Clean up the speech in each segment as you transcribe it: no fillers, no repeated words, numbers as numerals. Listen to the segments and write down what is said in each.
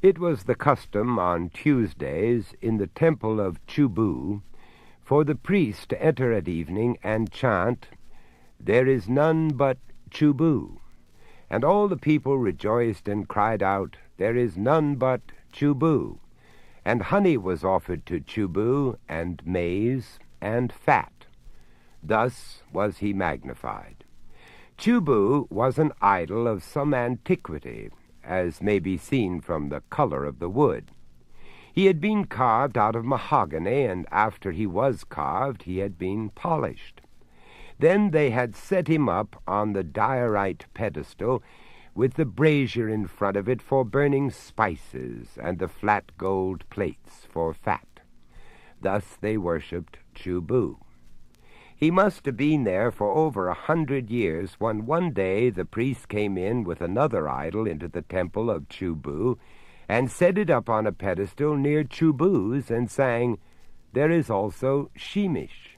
It was the custom on Tuesdays in the temple of Chu-Bu for the priest to enter at evening and chant, "There is none but Chu-Bu." And all the people rejoiced and cried out, "There is none but Chu-Bu." And honey was offered to Chu-Bu, and maize, and fat. Thus was he magnified. Chu-Bu was an idol of some antiquity, as may be seen from the color of the wood. He had been carved out of mahogany, and after he was carved, he had been polished. Then they had set him up on the diorite pedestal, with the brazier in front of it for burning spices, and the flat gold plates for fat. Thus they worshipped Chu-Bu. He must have been there for over 100 years, when one day the priest came in with another idol into the temple of Chu-Bu, and set it up on a pedestal near Chu-Bu's, and sang, "There is also Sheemish."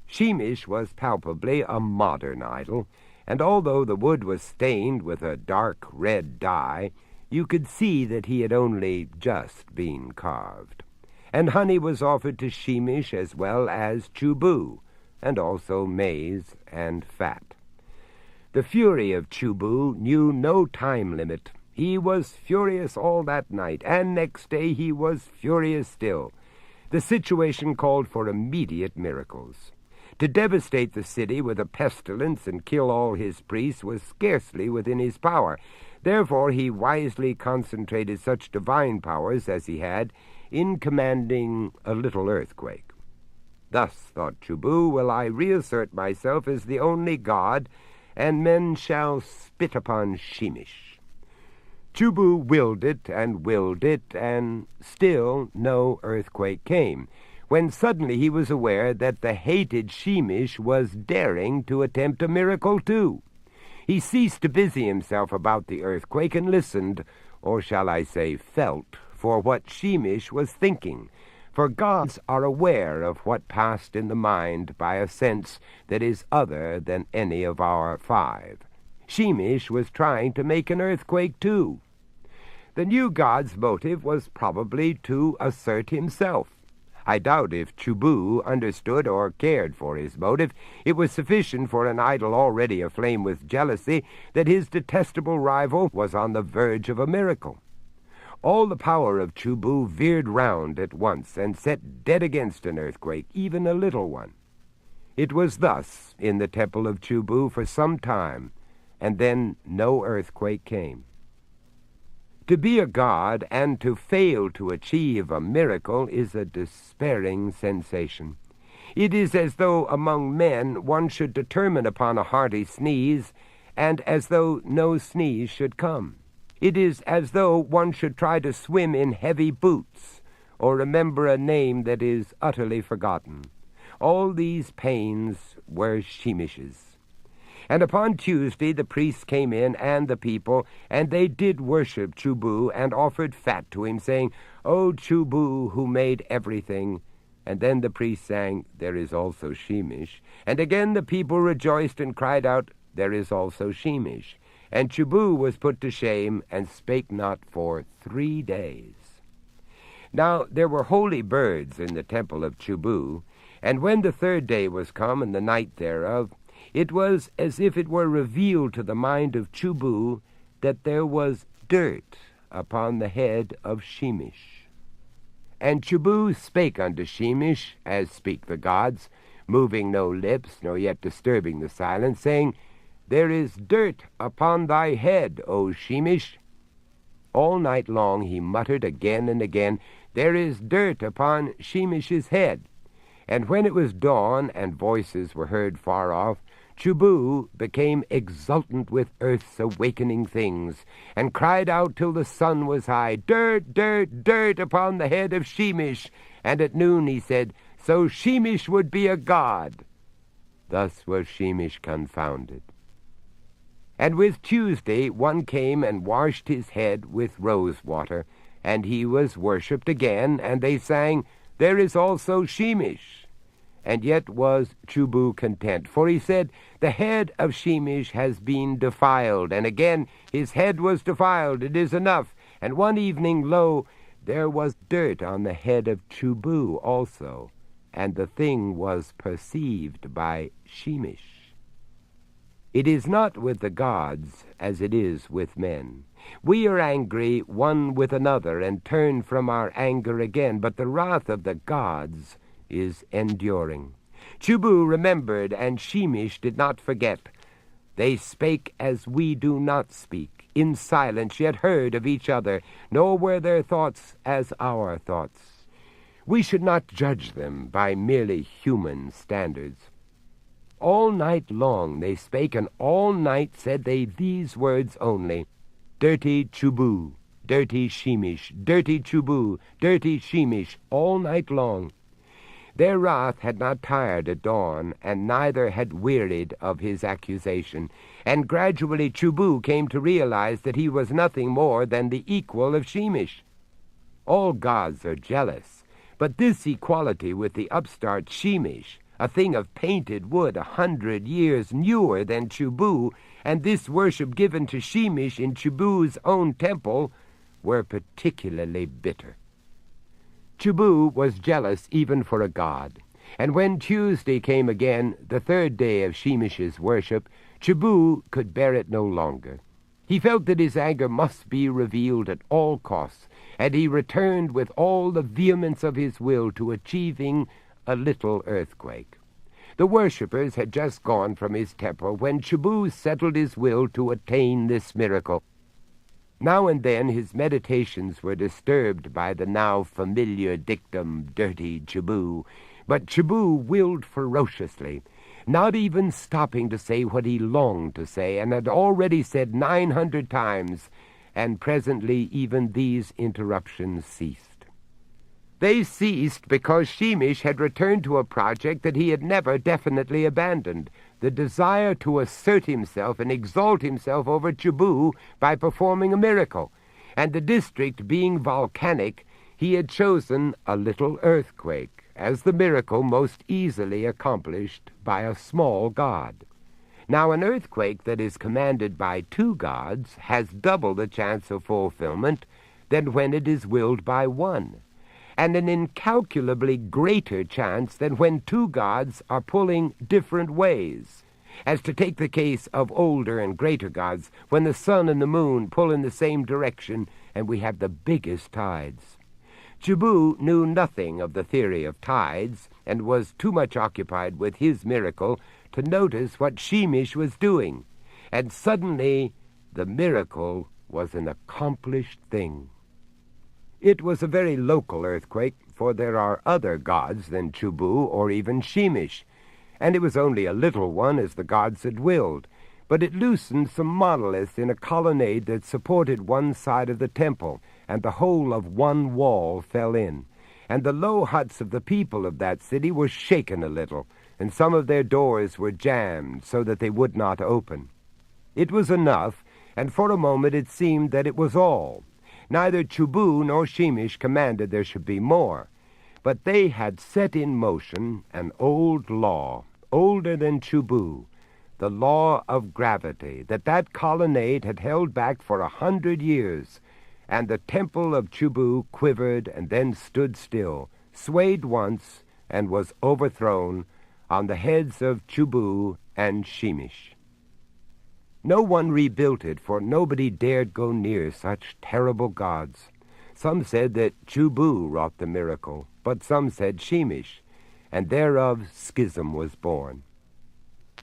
Sheemish was palpably a modern idol, and although the wood was stained with a dark red dye, you could see that he had only just been carved. And honey was offered to Sheemish as well as Chu-Bu, and also maize and fat. The fury of Chu-Bu knew no time limit. He was furious all that night, and next day he was furious still. The situation called for immediate miracles. To devastate the city with a pestilence and kill all his priests was scarcely within his power. Therefore he wisely concentrated such divine powers as he had in commanding a little earthquake. Thus, thought Chu-Bu, will I reassert myself as the only god, and men shall spit upon Sheemish. Chu-Bu willed it, and still no earthquake came, when suddenly he was aware that the hated Sheemish was daring to attempt a miracle too. He ceased to busy himself about the earthquake and listened, or shall I say felt, for what Sheemish was thinking. For gods are aware of what passed in the mind by a sense that is other than any of our five. Sheemish was trying to make an earthquake too. The new god's motive was probably to assert himself. I doubt if Chu-Bu understood or cared for his motive. It was sufficient for an idol already aflame with jealousy that his detestable rival was on the verge of a miracle. All the power of Chu-Bu veered round at once and set dead against an earthquake, even a little one. It was thus in the temple of Chu-Bu for some time, and then no earthquake came. To be a god and to fail to achieve a miracle is a despairing sensation. It is as though among men one should determine upon a hearty sneeze, and as though no sneeze should come. It is as though one should try to swim in heavy boots, or remember a name that is utterly forgotten. All these pains were Sheemish's. And upon Tuesday the priests came in, and the people, and they did worship Chu-Bu, and offered fat to him, saying, "O Chu-Bu, who made everything." And then the priest sang, "There is also Sheemish." And again the people rejoiced and cried out, "There is also Sheemish." And Chu-Bu was put to shame, and spake not for 3 days. Now there were holy birds in the temple of Chu-Bu, and when the 3rd day was come, and the night thereof, it was as if it were revealed to the mind of Chu-Bu that there was dirt upon the head of Sheemish. And Chu-Bu spake unto Sheemish, as speak the gods, moving no lips, nor yet disturbing the silence, saying, "There is dirt upon thy head, O Sheemish." All night long he muttered again and again, "There is dirt upon Sheemish's head." And when it was dawn, and voices were heard far off, Chu-Bu became exultant with earth's awakening things, and cried out till the sun was high, "Dirt, dirt, dirt upon the head of Sheemish." And at noon he said, "So Sheemish would be a god." Thus was Sheemish confounded. And with Tuesday one came and washed his head with rose water, and he was worshipped again, and they sang, "There is also Sheemish." And yet was Chu-Bu content, for he said, "The head of Sheemish has been defiled," and again, "His head was defiled, it is enough." And one evening, lo, there was dirt on the head of Chu-Bu also, and the thing was perceived by Sheemish. It is not with the gods as it is with men. We are angry one with another, and turn from our anger again, but the wrath of the gods is enduring. Chu-Bu remembered, and Sheemish did not forget. They spake as we do not speak, in silence, yet heard of each other, nor were their thoughts as our thoughts. We should not judge them by merely human standards. All night long they spake, and all night said they these words only: Dirty Chu-Bu, dirty Sheemish, dirty Chu-Bu, dirty Sheemish, all night long. Their wrath had not tired at dawn, and neither had wearied of his accusation, and gradually Chu-Bu came to realize that he was nothing more than the equal of Sheemish. All gods are jealous, but this equality with the upstart Sheemish, a thing of painted wood 100 years newer than Chu-Bu, and this worship given to Sheemish in Chu-Bu's own temple, were particularly bitter. Chu-Bu was jealous even for a god, and when Tuesday came again, the third day of Sheemish's worship, Chu-Bu could bear it no longer. He felt that his anger must be revealed at all costs, and he returned with all the vehemence of his will to achieving a little earthquake. The worshippers had just gone from his temple when Chu-Bu settled his will to attain this miracle. Now and then his meditations were disturbed by the now familiar dictum, dirty Chu-Bu, but Chu-Bu willed ferociously, not even stopping to say what he longed to say, and had already said 900 times, and presently even these interruptions ceased. They ceased because Sheemish had returned to a project that he had never definitely abandoned, the desire to assert himself and exalt himself over Chu-Bu by performing a miracle, and the district being volcanic, he had chosen a little earthquake as the miracle most easily accomplished by a small god. Now an earthquake that is commanded by 2 gods has double the chance of fulfillment than when it is willed by 1, and an incalculably greater chance than when 2 gods are pulling different ways, as to take the case of older and greater gods, when the sun and the moon pull in the same direction and we have the biggest tides. Chu-Bu knew nothing of the theory of tides, and was too much occupied with his miracle to notice what Sheemish was doing, and suddenly the miracle was an accomplished thing. It was a very local earthquake, for there are other gods than Chu-Bu or even Sheemish, and it was only a little one as the gods had willed, but it loosened some monoliths in a colonnade that supported one side of the temple, and the whole of one wall fell in, and the low huts of the people of that city were shaken a little, and some of their doors were jammed so that they would not open. It was enough, and for a moment it seemed that it was all. Neither Chu-Bu nor Sheemish commanded there should be more, but they had set in motion an old law, older than Chu-Bu, the law of gravity, that colonnade had held back for 100 years, and the temple of Chu-Bu quivered and then stood still, swayed once, and was overthrown on the heads of Chu-Bu and Sheemish. No one rebuilt it, for nobody dared go near such terrible gods. Some said that Chu-Bu wrought the miracle, but some said Sheemish, and thereof schism was born.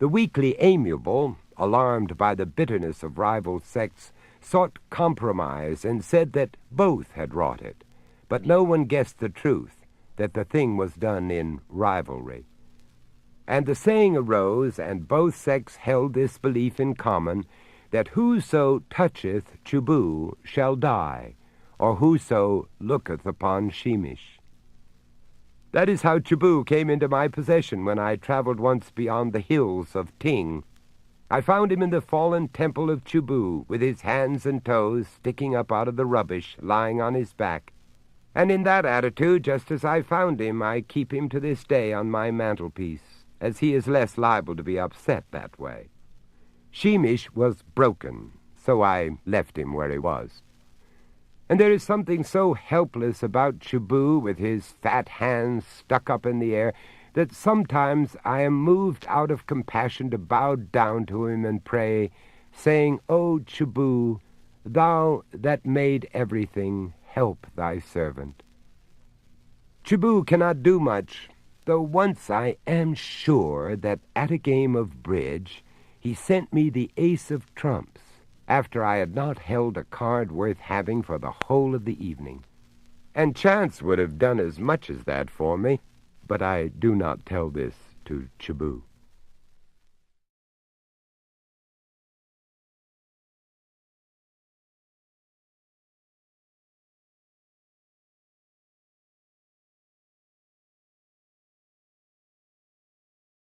The weakly amiable, alarmed by the bitterness of rival sects, sought compromise and said that both had wrought it, but no one guessed the truth, that the thing was done in rivalry. And the saying arose, and both sects held this belief in common, that whoso toucheth Chu-Bu shall die, or whoso looketh upon Sheemish. That is how Chu-Bu came into my possession when I traveled once beyond the hills of Ting. I found him in the fallen temple of Chu-Bu, with his hands and toes sticking up out of the rubbish, lying on his back. And in that attitude, just as I found him, I keep him to this day on my mantelpiece, as he is less liable to be upset that way. Sheemish was broken, so I left him where he was. And there is something so helpless about Chu-Bu with his fat hands stuck up in the air that sometimes I am moved out of compassion to bow down to him and pray, saying, O Chu-Bu, thou that made everything, help thy servant. Chu-Bu cannot do much, though once I am sure that at a game of bridge he sent me the ace of trumps, after I had not held a card worth having for the whole of the evening. And chance would have done as much as that for me, but I do not tell this to Chu-Bu.